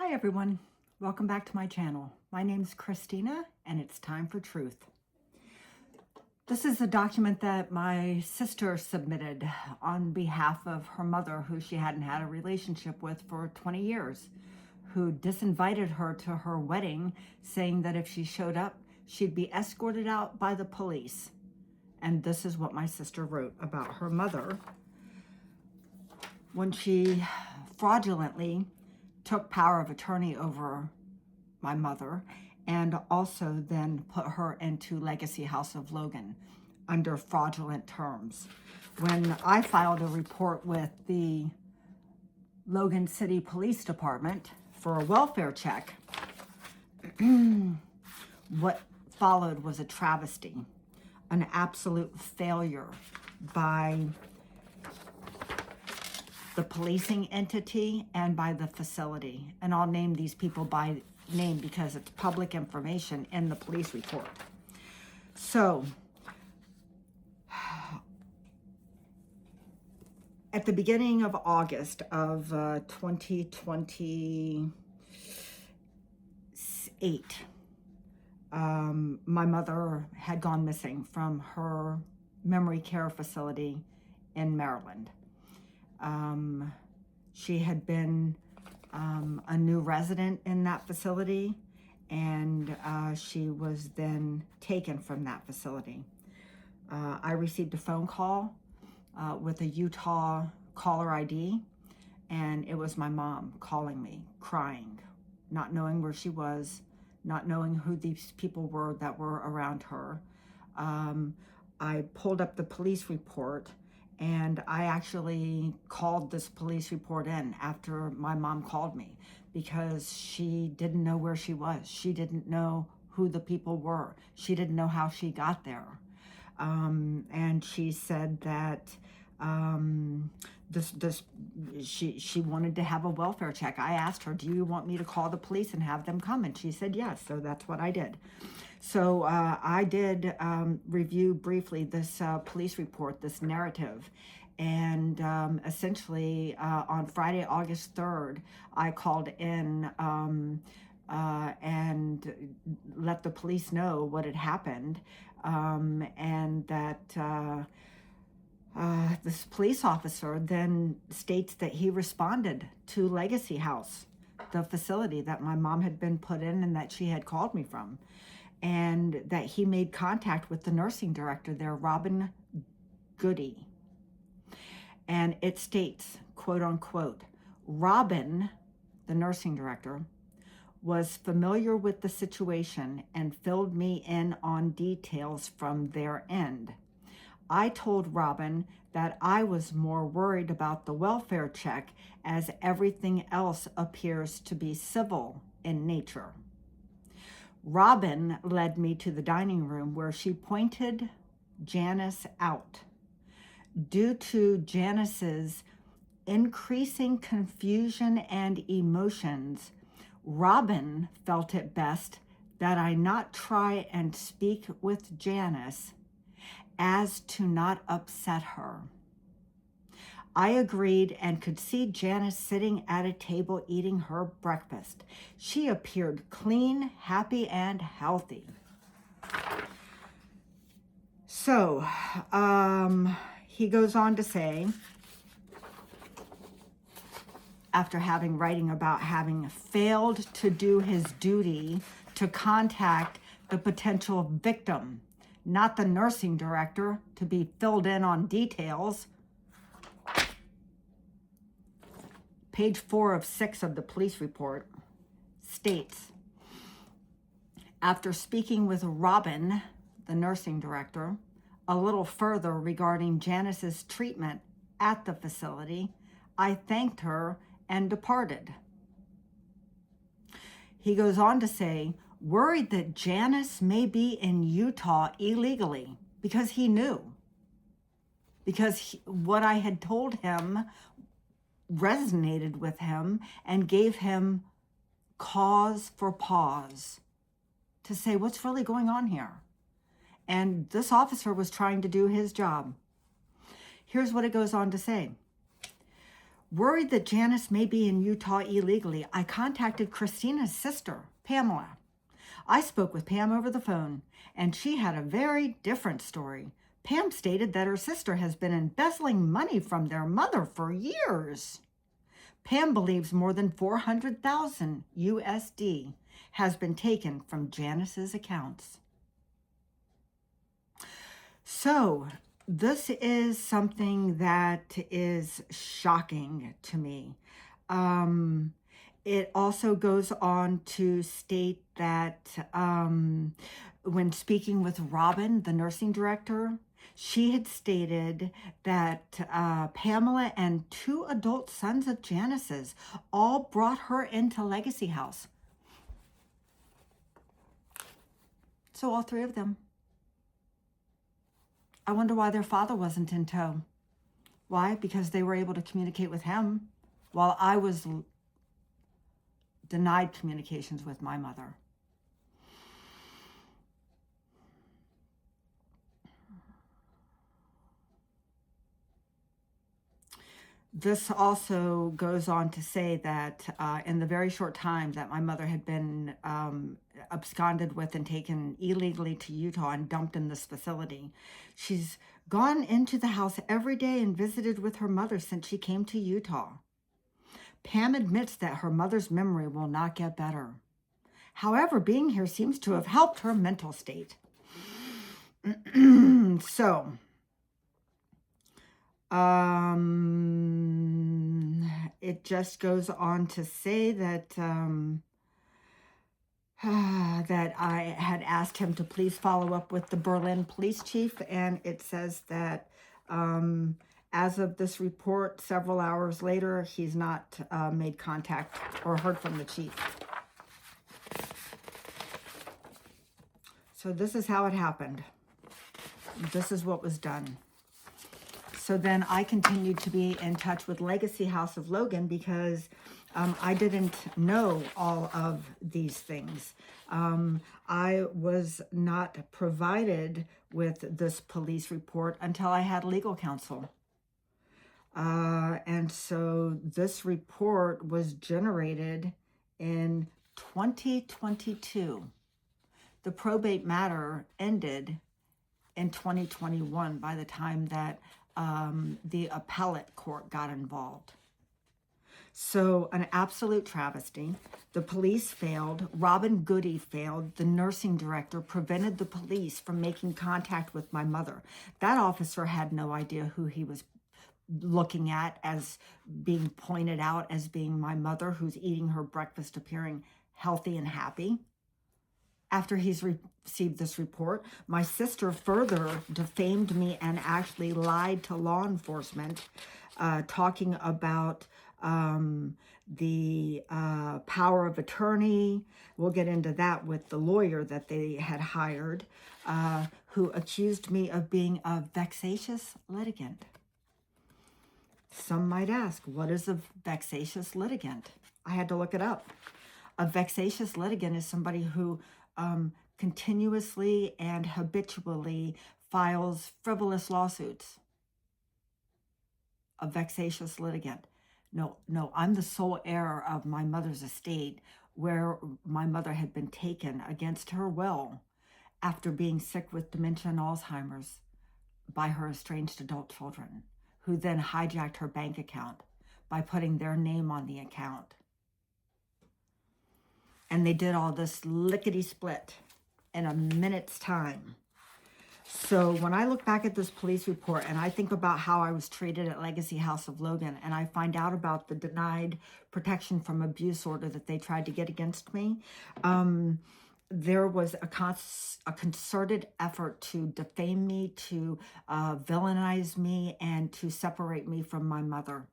Hi everyone, welcome back to my channel. My name is Christina and it's time for truth. This is a document that my sister submitted on behalf of her mother, who she hadn't had a relationship with for 20 years, who disinvited her to her wedding, saying that if she showed up, she'd be escorted out by the police. And this is what my sister wrote about her mother when she fraudulently took power of attorney over my mother and also then put her into Legacy House of Logan under fraudulent terms. When I filed a report with the Logan City Police Department for a welfare check, what followed was a travesty, an absolute failure by the policing entity and by the facility. And I'll name these people by name because it's public information in the police report. So, at the beginning of August of 2028, my mother had gone missing from her memory care facility in Maryland. She had been a new resident in that facility, and she was then taken from that facility. I received a phone call with a Utah caller ID, and it was my mom calling me, crying, not knowing where she was, not knowing who these people were that were around her. I pulled up the police report, and I actually called this police report in after my mom called me because she didn't know where she was. She didn't know who the people were. She didn't know how she got there. And she said that she wanted to have a welfare check. I asked her, do you want me to call the police and have them come? And she said yes, so that's what I did. So I did review briefly this police report, this narrative, and essentially on Friday, August 3rd, I called in and let the police know what had happened, and that this police officer then states that he responded to Legacy House, the facility that my mom had been put in and that she had called me from, and that he made contact with the nursing director there, Robin Goody. And it states, quote unquote, Robin, the nursing director, was familiar with the situation and filled me in on details from their end. I told Robin that I was more worried about the welfare check as everything else appears to be civil in nature. Robin led me to the dining room where she pointed Janice out. Due to Janice's increasing confusion and emotions, Robin felt it best that I not try and speak with Janice as to not upset her. I agreed and could see Janice sitting at a table eating her breakfast. She appeared clean, happy, and healthy. So, he goes on to say, after writing about having failed to do his duty to contact the potential victim, not the nursing director, to be filled in on details. Page 4 of 6 of the police report states, after speaking with Robin, the nursing director, a little further regarding Janice's treatment at the facility, I thanked her and departed. He goes on to say, worried that Janice may be in Utah illegally, because he knew. Because what I had told him resonated with him and gave him cause for pause to say, what's really going on here? And this officer was trying to do his job. Here's what it goes on to say. Worried that Janice may be in Utah illegally, I contacted Christina's sister, Pamela. I spoke with Pam over the phone, and she had a very different story. Pam stated that her sister has been embezzling money from their mother for years. Pam believes more than 400,000 USD has been taken from Janice's accounts. So this is something that is shocking to me. It also goes on to state that when speaking with Robin, the nursing director, she had stated that Pamela and 2 adult sons of Janice's all brought her into Legacy House. So all 3 of them. I wonder why their father wasn't in tow. Why? Because they were able to communicate with him while I was denied communications with my mother. This also goes on to say that in the very short time that my mother had been absconded with and taken illegally to Utah and dumped in this facility, she's gone into the house every day and visited with her mother since she came to Utah. Pam admits that her mother's memory will not get better. However, being here seems to have helped her mental state. So, it just goes on to say that that I had asked him to please follow up with the Berlin police chief, and it says that as of this report, several hours later, he's not made contact or heard from the chief. So this is how it happened. This is what was done. So then I continued to be in touch with Legacy House of Logan because I didn't know all of these things. I was not provided with this police report until I had legal counsel. And so this report was generated in 2022. The probate matter ended in 2021 by the time that the appellate court got involved. So an absolute travesty. The police failed. Robin Goody failed. The nursing director prevented the police from making contact with my mother. That officer had no idea who he was looking at as being pointed out as being my mother, who's eating her breakfast, appearing healthy and happy. After he's received this report, my sister further defamed me and actually lied to law enforcement, talking about the power of attorney. We'll get into that with the lawyer that they had hired, who accused me of being a vexatious litigant. Some might ask, what is a vexatious litigant? I had to look it up. A vexatious litigant is somebody who continuously and habitually files frivolous lawsuits. A vexatious litigant. No, I'm the sole heir of my mother's estate, where my mother had been taken against her will after being sick with dementia and Alzheimer's by her estranged adult children, who then hijacked her bank account by putting their name on the account. And they did all this lickety-split in a minute's time. So when I look back at this police report and I think about how I was treated at Legacy House of Logan, and I find out about the denied protection from abuse order that they tried to get against me, there was a concerted effort to defame me, to villainize me, and to separate me from my mother.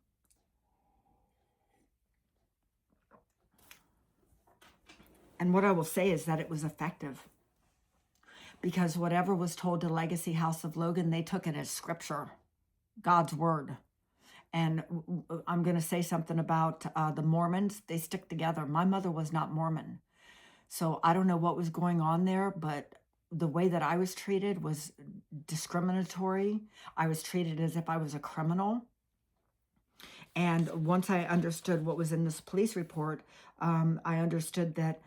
And what I will say is that it was effective, because whatever was told to Legacy House of Logan, they took it as scripture, God's word. And I'm going to say something about the Mormons. They stick together. My mother was not Mormon. So I don't know what was going on there, but the way that I was treated was discriminatory. I was treated as if I was a criminal. And once I understood what was in this police report, I understood that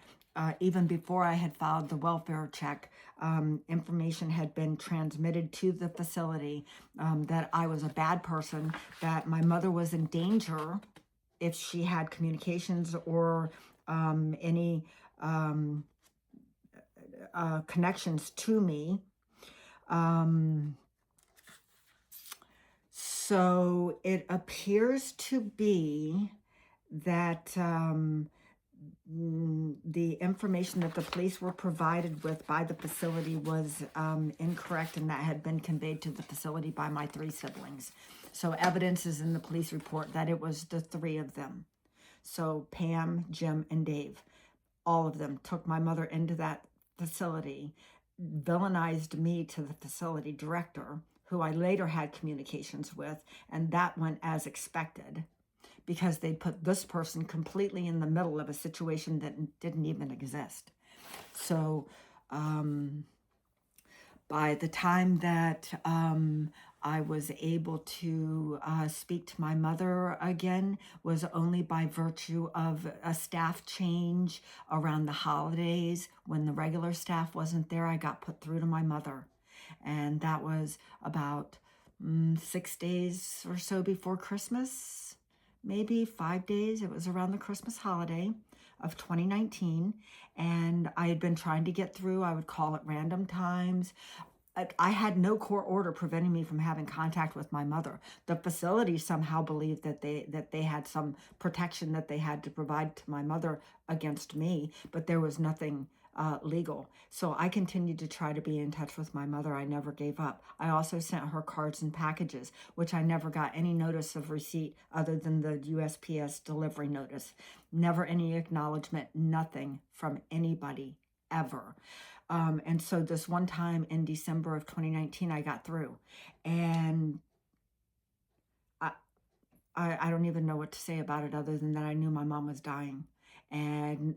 even before I had filed the welfare check, information had been transmitted to the facility that I was a bad person, that my mother was in danger if she had communications or any connections to me. So it appears to be that the information that the police were provided with by the facility was incorrect, and that had been conveyed to the facility by my 3 siblings. So evidence is in the police report that it was the 3 of them. So Pam, Jim, and Dave, all of them took my mother into that facility, villainized me to the facility director, who I later had communications with, and that went as expected, because they put this person completely in the middle of a situation that didn't even exist. So by the time that I was able to speak to my mother again was only by virtue of a staff change around the holidays. When the regular staff wasn't there, I got put through to my mother. And that was about 6 days or so before Christmas, maybe 5 days. It was around the Christmas holiday of 2019. And I had been trying to get through. I would call at random times. I had no court order preventing me from having contact with my mother. The facility somehow believed that they had some protection that they had to provide to my mother against me, but there was nothing legal. So I continued to try to be in touch with my mother. I never gave up. I also sent her cards and packages, which I never got any notice of receipt other than the USPS delivery notice. Never any acknowledgement, nothing from anybody ever. And so this one time in December of 2019, I got through, and I don't even know what to say about it other than that I knew my mom was dying, and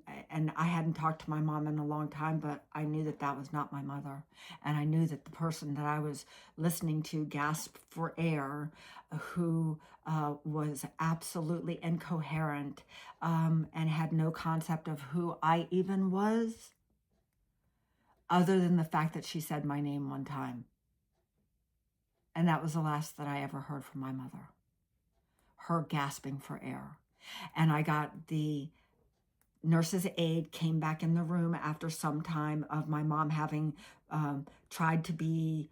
I hadn't talked to my mom in a long time, but I knew that that was not my mother, and I knew that the person that I was listening to gasp for air, who was absolutely incoherent and had no concept of who I even was, other than the fact that she said my name one time. And that was the last that I ever heard from my mother. Her gasping for air. And I got the nurse's aide came back in the room after some time of my mom having tried to be,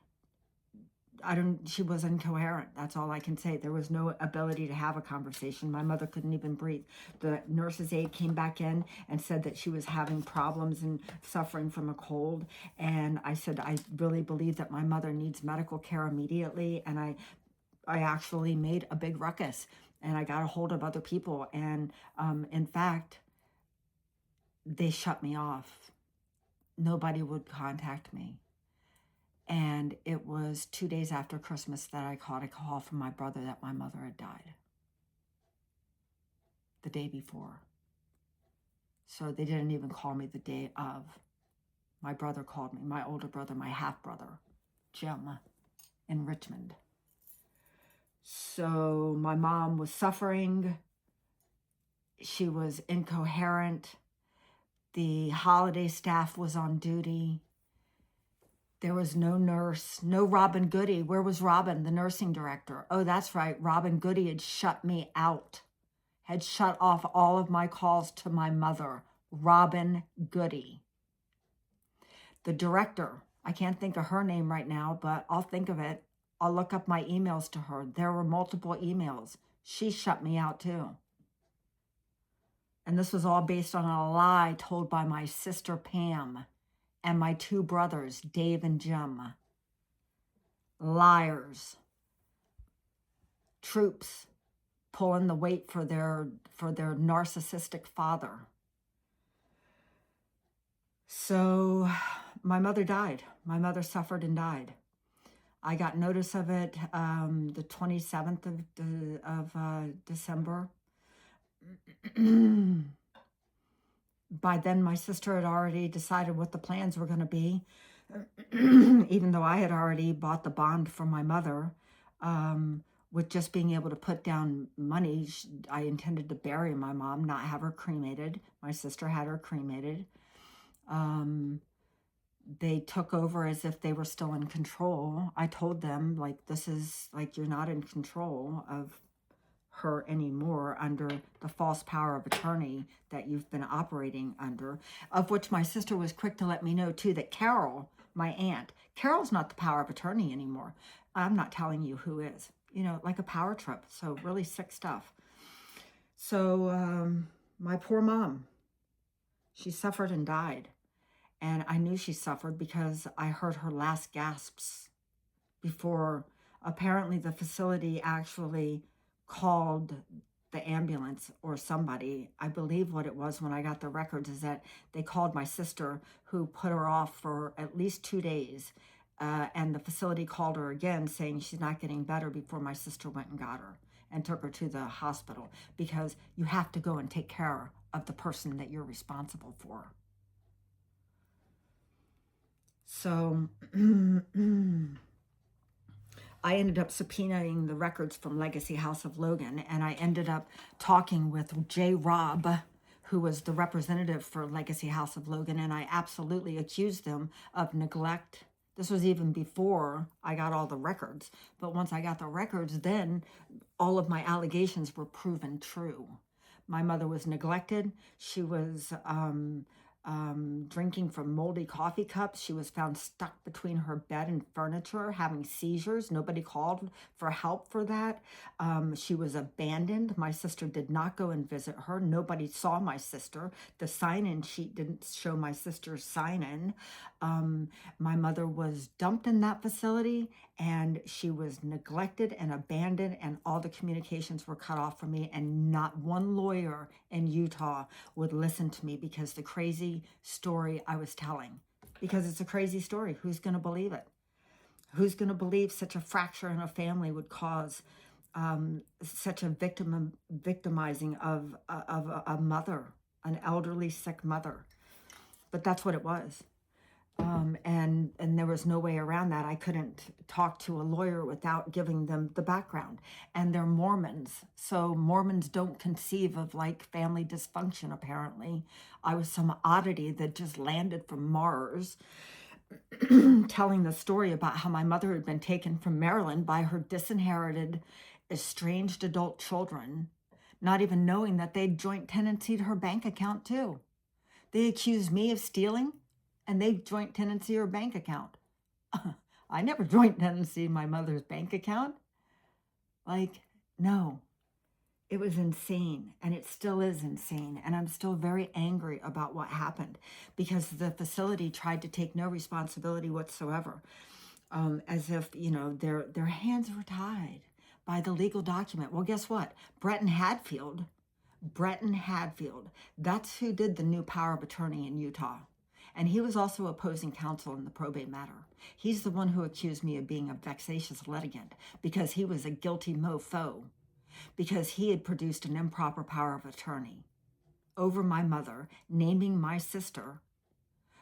she was incoherent. That's all I can say. There was no ability to have a conversation. My mother couldn't even breathe. The nurse's aide came back in and said that she was having problems and suffering from a cold. And I said, I really believe that my mother needs medical care immediately. And I actually made a big ruckus, and I got a hold of other people. And in fact, they shut me off. Nobody would contact me. And it was 2 days after Christmas that I caught a call from my brother that my mother had died the day before. So they didn't even call me the day of. My brother called me, my older brother, my half-brother, Jim, in Richmond. So my mom was suffering. She was incoherent. The holiday staff was on duty. There was no nurse, no Robin Goody. Where was Robin, the nursing director? Oh, that's right. Robin Goody had shut me out, had shut off all of my calls to my mother. Robin Goody. The director, I can't think of her name right now, but I'll think of it. I'll look up my emails to her. There were multiple emails. She shut me out too. And this was all based on a lie told by my sister Pam and my 2 brothers, Dave and Jim. Liars. Troops pulling the weight for their narcissistic father. So my mother died. My mother suffered and died. I got notice of it the 27th of December. By then, my sister had already decided what the plans were going to be, even though I had already bought the bond for my mother. with just being able to put down money. I intended to bury my mom, not have her cremated. My sister had her cremated. They took over as if they were still in control. I told them, like, this is, like, you're not in control of her anymore under the false power of attorney that you've been operating under, of which my sister was quick to let me know, too, that Carol, my aunt, Carol's not the power of attorney anymore. I'm not telling you who is. You know, like a power trip. So really sick stuff. So my poor mom, she suffered and died. And I knew she suffered because I heard her last gasps before apparently the facility actually called the ambulance or somebody. I believe what it was when I got the records is that they called my sister, who put her off for at least 2 days. And the facility called her again saying she's not getting better before my sister went and got her and took her to the hospital, because you have to go and take care of the person that you're responsible for. So I ended up subpoenaing the records from Legacy House of Logan, and I ended up talking with J. Robb, who was the representative for Legacy House of Logan, and I absolutely accused them of neglect. This was even before I got all the records, but once I got the records, then all of my allegations were proven true. My mother was neglected. She was drinking from moldy coffee cups. She was found stuck between her bed and furniture, having seizures. Nobody called for help for that. She was abandoned. My sister did not go and visit her. Nobody saw my sister. The sign-in sheet didn't show my sister's sign-in. My mother was dumped in that facility, and she was neglected and abandoned, and all the communications were cut off from me, and not one lawyer in Utah would listen to me because the crazy story I was telling, because it's a crazy story. Who's going to believe it? Who's going to believe such a fracture in a family would cause such a victimizing of a mother, an elderly, sick mother? But that's what it was. And there was no way around that. I couldn't talk to a lawyer without giving them the background. And they're Mormons. So Mormons don't conceive of like family dysfunction, apparently. I was some oddity that just landed from Mars telling the story about how my mother had been taken from Maryland by her disinherited, estranged adult children, not even knowing that they'd joint tenancy to her bank account too. They accused me of stealing, and they joint tenancy her bank account. I never joint tenancy my mother's bank account. Like, no. It was insane, and it still is insane, and I'm still very angry about what happened because the facility tried to take no responsibility whatsoever, as if, you know, their hands were tied by the legal document. Well, guess what? Bretton Hadfield, that's who did the new power of attorney in Utah. And he was also opposing counsel in the probate matter. He's the one who accused me of being a vexatious litigant because he was a guilty mofo, because he had produced an improper power of attorney over my mother, naming my sister,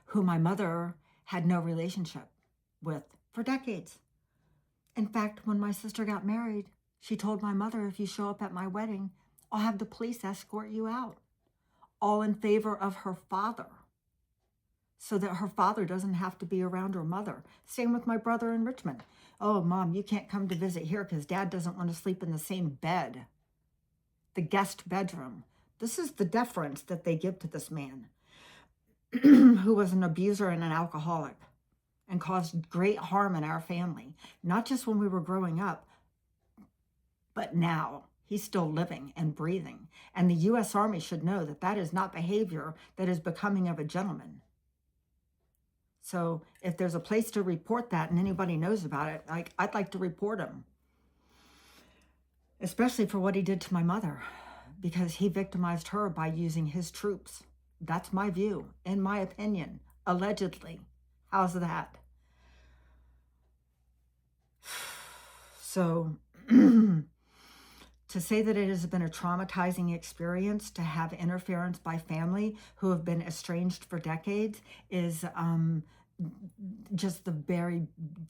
who my mother had no relationship with for decades. In fact, when my sister got married, she told my mother, if you show up at my wedding, I'll have the police escort you out, all in favor of her father, so that her father doesn't have to be around her mother. Same with my brother in Richmond. Oh, Mom, you can't come to visit here because Dad doesn't want to sleep in the same bed, the guest bedroom. This is the deference that they give to this man who was an abuser and an alcoholic and caused great harm in our family, not just when we were growing up, but now. He's still living and breathing. And the U.S. Army should know that that is not behavior that is becoming of a gentleman. So if there's a place to report that and anybody knows about it, I'd like to report him, especially for what he did to my mother, because he victimized her by using his troops. That's my view, in my opinion, allegedly. How's that? So to say that it has been a traumatizing experience to have interference by family who have been estranged for decades is just the very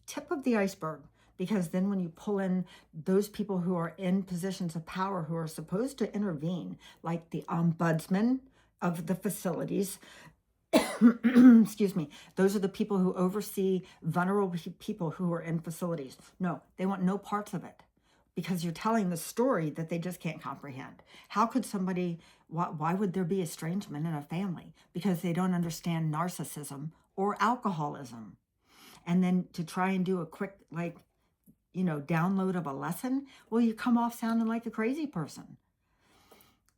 tip of the iceberg. because then when you pull in those people who are in positions of power who are supposed to intervene, like the ombudsman of the facilities, excuse me, those are the people who oversee vulnerable people who are in facilities. No, they want no parts of it, because you're telling the story that they just can't comprehend. How could somebody, why would there be estrangement in a family? Because they don't understand narcissism or alcoholism. And then to try and do a quick, like, download of a lesson, well, you come off sounding like a crazy person.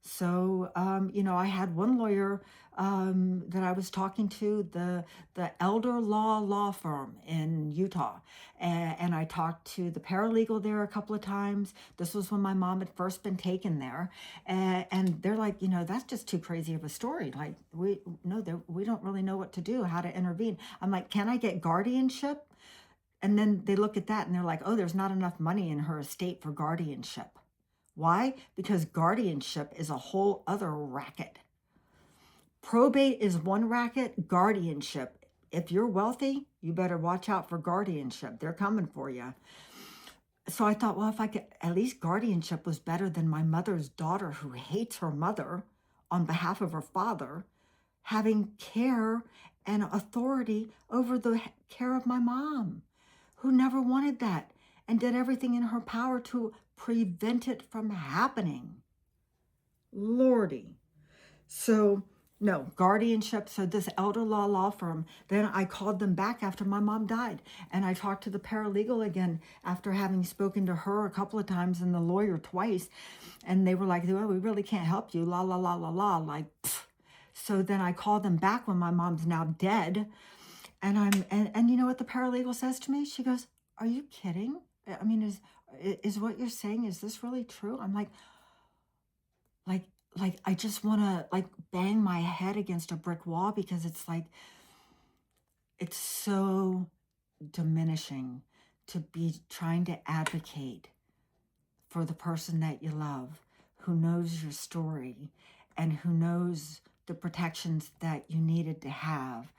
So, I had one lawyer that I was talking to, the elder law firm in Utah. And I talked to the paralegal there a couple of times. This was when my mom had first been taken there. And they're like, that's just too crazy of a story. Like, we don't really know what to do, how to intervene. I'm like, can I get guardianship? And then they look at that and they're like, oh, there's not enough money in her estate for guardianship. Why? Because guardianship is a whole other racket. Probate is one racket. Guardianship, if you're wealthy, you better watch out for guardianship. They're coming for you. So I thought, well, if I could, at least guardianship was better than my mother's daughter who hates her mother on behalf of her father, having care and authority over the care of my mom, who never wanted that and did everything in her power to prevent it from happening. Lordy. So, no, guardianship. So this elder law firm, then I called them back after my mom died. And I talked to the paralegal again after having spoken to her a couple of times and the lawyer twice. And they were like, well, we really can't help you, la, la, la, la, la. Like, pfft. So then I called them back when my mom's now dead. And you know what the paralegal says to me? She goes, are you kidding? I mean, is what you're saying, is this really true? I'm like I just want to like bang my head against a brick wall, because it's like, it's so diminishing to be trying to advocate for the person that you love, who knows your story and who knows the protections that you needed to have,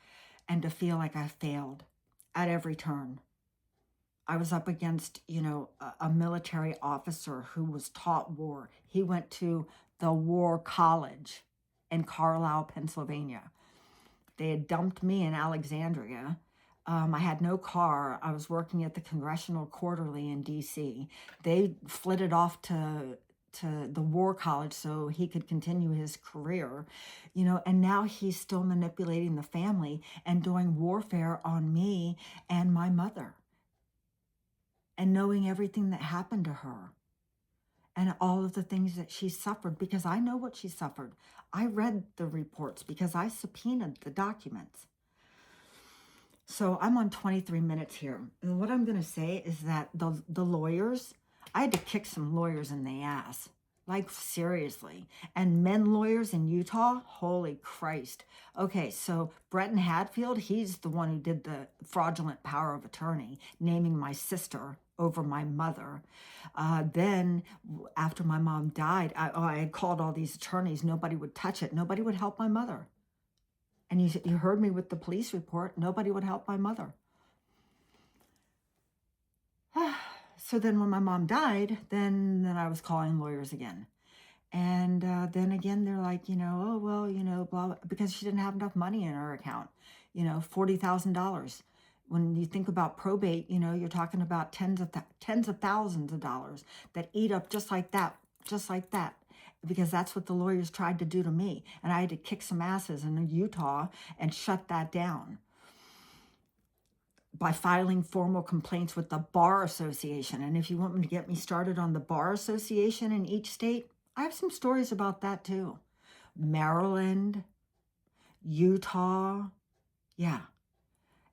and to feel like I failed at every turn. I was up against, a military officer who was taught war. He went to the War College in Carlisle, Pennsylvania. They had dumped me in Alexandria. I had no car. I was working at the Congressional Quarterly in D.C. They flitted off to the War College so he could continue his career, and now he's still manipulating the family and doing warfare on me and my mother, and knowing everything that happened to her and all of the things that she suffered, because I know what she suffered. I read the reports because I subpoenaed the documents. So I'm on 23 minutes here. And what I'm going to say is that the lawyers, I had to kick some lawyers in the ass. Like, seriously. And men lawyers in Utah, holy Christ. Okay, so Breton Hadfield, he's the one who did the fraudulent power of attorney, naming my sister over my mother. Then, after my mom died, I had called all these attorneys. Nobody would touch it. Nobody would help my mother. And you heard me with the police report. Nobody would help my mother. So then when my mom died, then I was calling lawyers again. And then again, they're like, oh, well, blah, blah, because she didn't have enough money in her account, $40,000. When you think about probate, you're talking about tens of thousands of dollars that eat up just like that, because that's what the lawyers tried to do to me. And I had to kick some asses in Utah and shut that down by filing formal complaints with the Bar Association. And if you want me to get me started on the Bar Association in each state, I have some stories about that too. Maryland, Utah, yeah.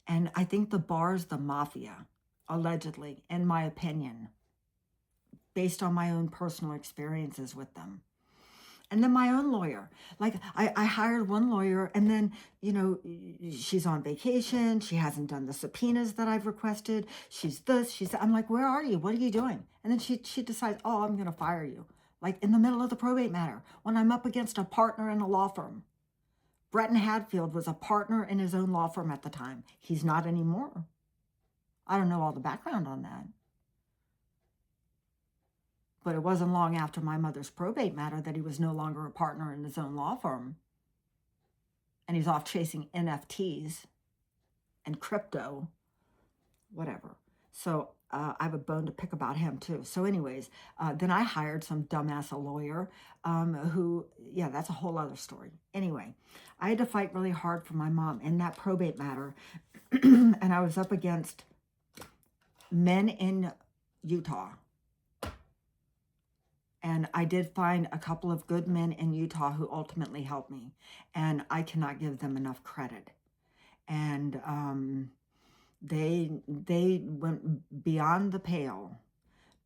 And I think the bar is the mafia, allegedly, in my opinion, based on my own personal experiences with them. And then my own lawyer. Like, I hired one lawyer, and then, she's on vacation. She hasn't done the subpoenas that I've requested. She's this, she's that. I'm like, where are you? What are you doing? And then she decides, oh, I'm going to fire you. Like, in the middle of the probate matter, when I'm up against a partner in a law firm. Breton Hadfield was a partner in his own law firm at the time. He's not anymore. I don't know all the background on that. But it wasn't long after my mother's probate matter that he was no longer a partner in his own law firm. And he's off chasing NFTs and crypto, whatever. So I have a bone to pick about him too. So anyways, then I hired some dumbass a lawyer who, yeah, that's a whole other story. Anyway, I had to fight really hard for my mom in that probate matter. And I was up against men in Utah. And I did find a couple of good men in Utah who ultimately helped me. And I cannot give them enough credit. And they went beyond the pale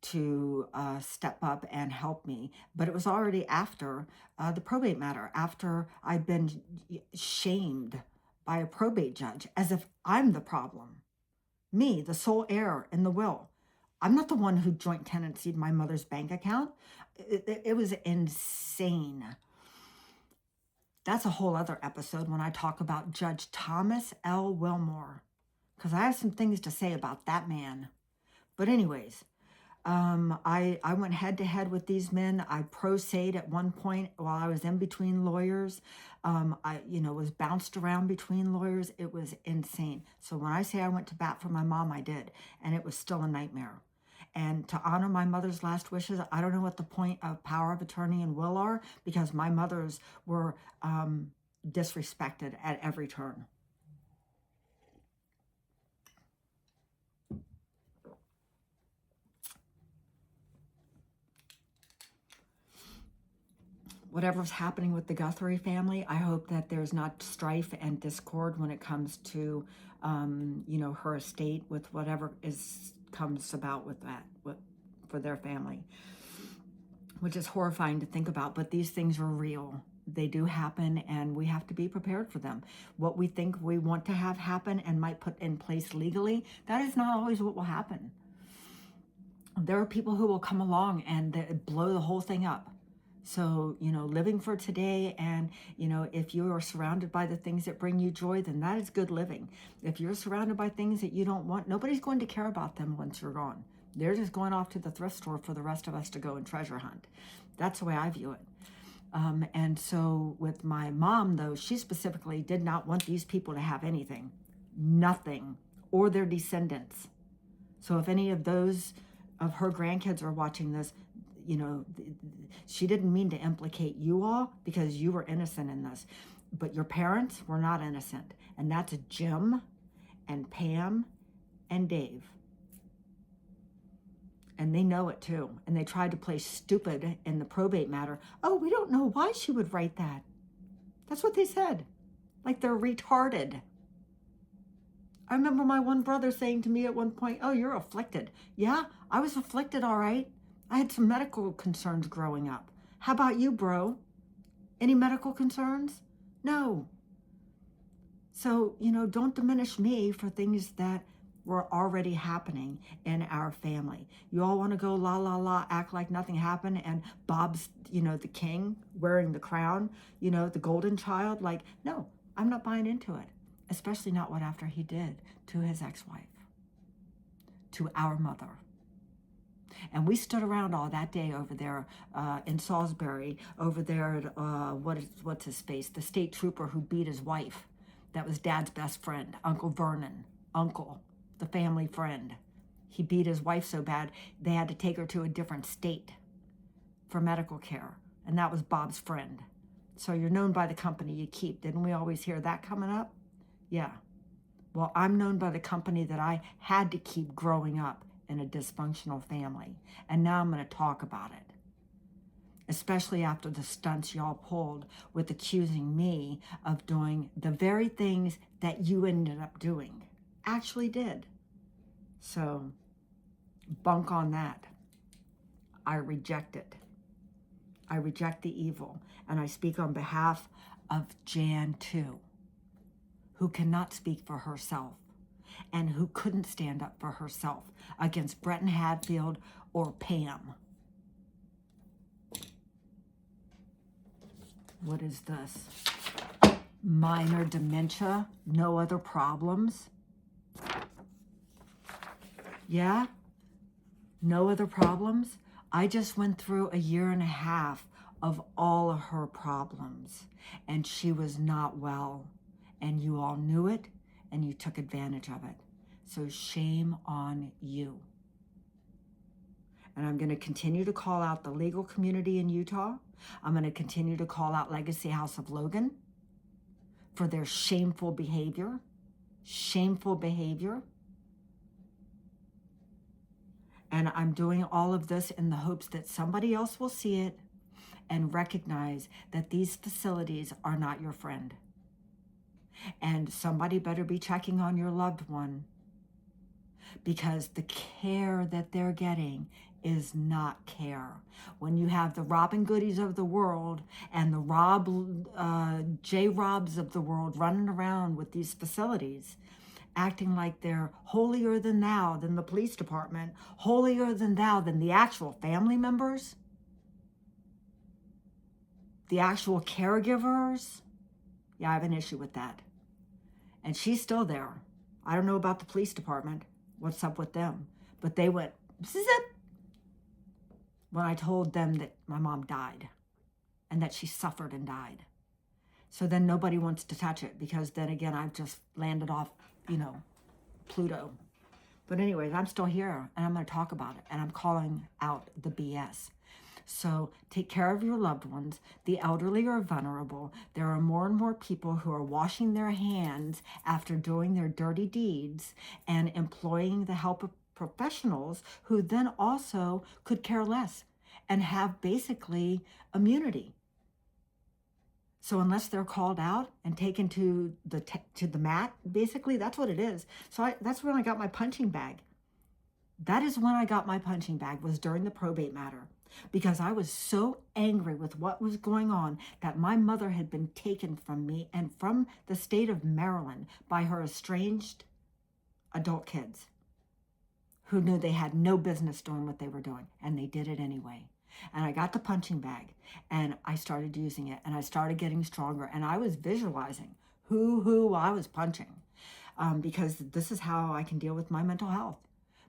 to step up and help me. But it was already after the probate matter, after I'd been shamed by a probate judge, as if I'm the problem. Me, the sole heir in the will. I'm not the one who joint tenanted my mother's bank account. It was insane. That's a whole other episode when I talk about Judge Thomas L. Wilmore, because I have some things to say about that man. But anyways, I went head to head with these men. I pro-sa'd at one point while I was in between lawyers. I was bounced around between lawyers. It was insane. So when I say I went to bat for my mom, I did. And it was still a nightmare. And to honor my mother's last wishes, I don't know what the point of power of attorney and will are, because my mothers were disrespected at every turn. Whatever's happening with the Guthrie family, I hope that there's not strife and discord when it comes to, her estate with whatever comes about with that, for their family, which is horrifying to think about. But these things are real. They do happen, and we have to be prepared for them. What we think we want to have happen and might put in place legally, that is not always what will happen. There are people who will come along and blow the whole thing up. So, living for today, and, if you are surrounded by the things that bring you joy, then that is good living. If you're surrounded by things that you don't want, nobody's going to care about them once you're gone. They're just going off to the thrift store for the rest of us to go and treasure hunt. That's the way I view it. And so with my mom, though, she specifically did not want these people to have anything, nothing, or their descendants. So if any of those of her grandkids are watching this, she didn't mean to implicate you all, because you were innocent in this. But your parents were not innocent. And that's Jim and Pam and Dave. And they know it too. And they tried to play stupid in the probate matter. Oh, we don't know why she would write that. That's what they said. Like they're retarded. I remember my one brother saying to me at one point, oh, you're afflicted. Yeah, I was afflicted, all right. I had some medical concerns growing up. How about you, bro? Any medical concerns? No. So, don't diminish me for things that were already happening in our family. You all want to go la, la, la, act like nothing happened, and Bob's, the king wearing the crown, the golden child. Like, no, I'm not buying into it, especially not what after he did to his ex-wife, to our mother. And we stood around all that day over there in Salisbury, over there at, what's his face, the state trooper who beat his wife. That was Dad's best friend, Uncle Vernon, Uncle, the family friend. He beat his wife so bad, they had to take her to a different state for medical care. And that was Bob's friend. So you're known by the company you keep. Didn't we always hear that coming up? Yeah. Well, I'm known by the company that I had to keep growing up in a dysfunctional family. And now I'm going to talk about it. Especially after the stunts y'all pulled with accusing me of doing the very things that you ended up doing. Actually did. So, bunk on that. I reject it. I reject the evil. And I speak on behalf of Jan too, who cannot speak for herself, and who couldn't stand up for herself against Bretton Hadfield or Pam. What is this? Minor dementia, no other problems? Yeah? No other problems? I just went through a year and a half of all of her problems, and she was not well, and you all knew it, and you took advantage of it. So shame on you. And I'm going to continue to call out the legal community in Utah. I'm going to continue to call out Legacy House of Logan for their shameful behavior. Shameful behavior. And I'm doing all of this in the hopes that somebody else will see it and recognize that these facilities are not your friend. And somebody better be checking on your loved one, because the care that they're getting is not care. When you have the Robin Goodies of the world and the J. Robs of the world running around with these facilities, acting like they're holier than thou than the police department, holier than thou than the actual family members, the actual caregivers, yeah, I have an issue with that. And she's still there. I don't know about the police department, what's up with them, but they went zip when I told them that my mom died and that she suffered and died. So then nobody wants to touch it, because then again, I've just landed off, Pluto. But anyways, I'm still here, and I'm going to talk about it, and I'm calling out the BS. So take care of your loved ones. The elderly are vulnerable. There are more and more people who are washing their hands after doing their dirty deeds and employing the help of professionals who then also could care less and have basically immunity. So unless they're called out and taken to the mat, basically that's what it is. So that's when I got my punching bag. That is when I got my punching bag, was during the probate matter, because I was so angry with what was going on, that my mother had been taken from me and from the state of Maryland by her estranged adult kids who knew they had no business doing what they were doing, and they did it anyway. And I got the punching bag, and I started using it, and I started getting stronger, and I was visualizing who I was punching, because this is how I can deal with my mental health,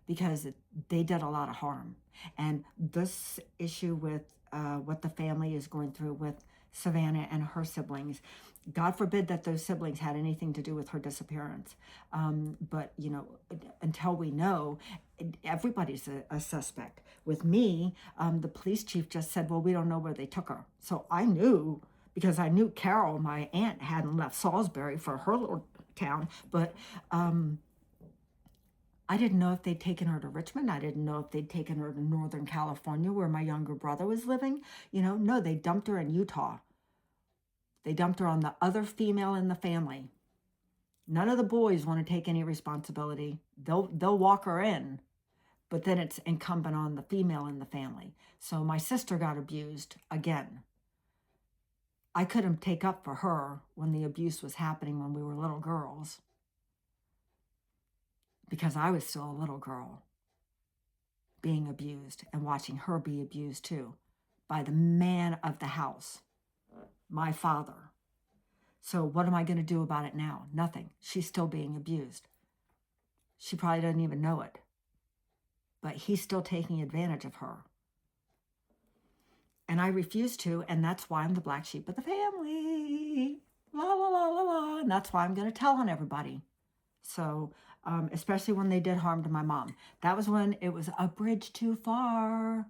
because they did a lot of harm. And this issue with what the family is going through with Savannah and her siblings, God forbid that those siblings had anything to do with her disappearance. But, until we know, everybody's a suspect. With me, the police chief just said, well, we don't know where they took her. So I knew, because I knew Carol, my aunt, hadn't left Salisbury for her little town, but I didn't know if they'd taken her to Richmond. I didn't know if they'd taken her to Northern California, where my younger brother was living. No, they dumped her in Utah. They dumped her on the other female in the family. None of the boys want to take any responsibility. They'll walk her in, but then it's incumbent on the female in the family. So my sister got abused again. I couldn't take up for her when the abuse was happening when we were little girls, because I was still a little girl being abused and watching her be abused too by the man of the house, my father. So what am I going to do about it now? Nothing. She's still being abused. She probably doesn't even know it, but he's still taking advantage of her. And I refuse to, and that's why I'm the black sheep of the family. La, la, la, la, la. And that's why I'm going to tell on everybody. So, especially when they did harm to my mom. That was when it was a bridge too far.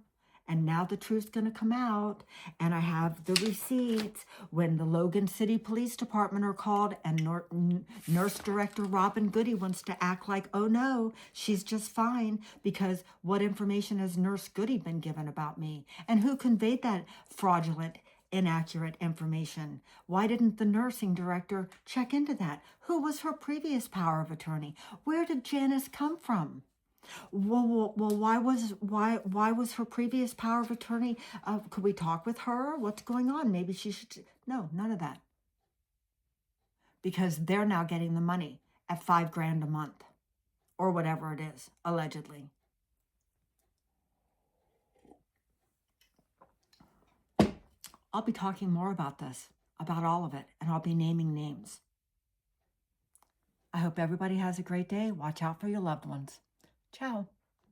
And now the truth's going to come out. And I have the receipts when the Logan City Police Department are called, and Nurse Director Robin Goody wants to act like, oh no, she's just fine, because what information has Nurse Goody been given about me? And who conveyed that fraudulent, inaccurate information? Why didn't the nursing director check into that? Who was her previous power of attorney? Where did Janice come from? Well, why was her previous power of attorney? Could we talk with her? What's going on? Maybe she should. No, none of that. Because they're now getting the money at $5,000 a month, or whatever it is, allegedly. I'll be talking more about this, about all of it, and I'll be naming names. I hope everybody has a great day. Watch out for your loved ones. Ciao.